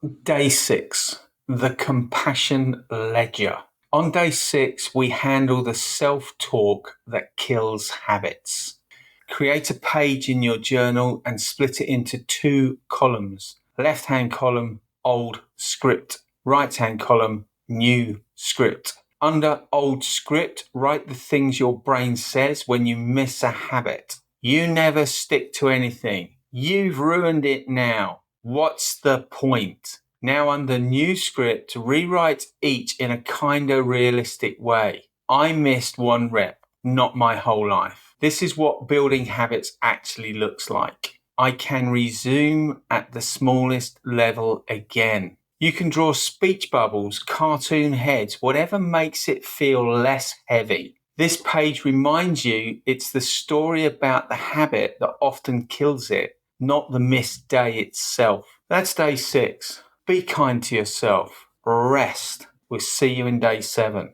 Day 6, the compassion ledger. On day 6, we handle the self-talk that kills habits. Create a page in your journal and split it into 2 columns. Left-hand column, old script. Right-hand column, new script. Under old script, write the things your brain says when you miss a habit. You never stick to anything. You've ruined it now. What's the point? Now under new script, rewrite each in a kinder realistic way. I missed 1 rep, not my whole life. This is what building habits actually looks like. I can resume at the smallest level again. You can draw speech bubbles, cartoon heads, whatever makes it feel less heavy. This page reminds you it's the story about the habit that often kills it, not the missed day itself. That's day 6. Be kind to yourself. Rest. We'll see you in day 7.